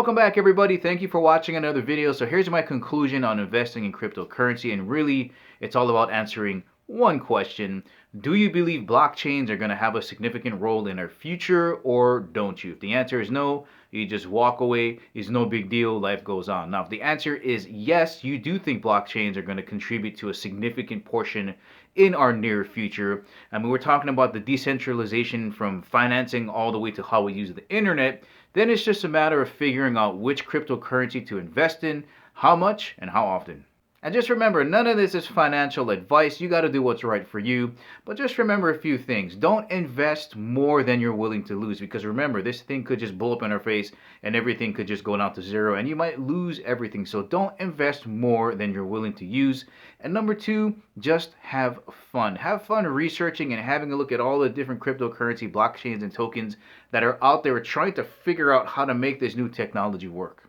Welcome back, everybody. Thank you for watching another video. So here's my conclusion on investing in cryptocurrency, and really it's all about answering one question. Do you believe blockchains are going to have a significant role in our future, or don't you? If the answer is no, you just walk away. It's no big deal. Life goes on. Now, if the answer is yes, you do think blockchains are going to contribute to a significant portion in our near future. I mean, we're talking about the decentralization from financing all the way to how we use the internet. Then it's just a matter of figuring out which cryptocurrency to invest in, how much, and how often. And just remember, none of this is financial advice. You got to do what's right for you. But just remember a few things. Don't invest more than you're willing to lose, because remember, this thing could just blow up in our face and everything could just go down to zero and you might lose everything. So don't invest more than you're willing to use. And number two, just have fun. Have fun researching and having a look at all the different cryptocurrency, blockchains, and tokens that are out there trying to figure out how to make this new technology work.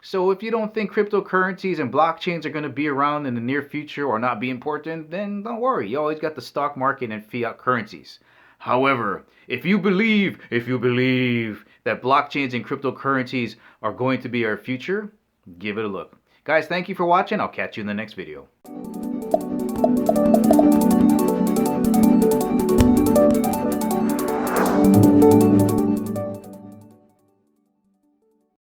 So if you don't think cryptocurrencies and blockchains are going to be around in the near future or not be important, then don't worry. You always got the stock market and fiat currencies. However, if you believe that blockchains and cryptocurrencies are going to be our future, give it a look. Guys, thank you for watching. I'll catch you in the next video.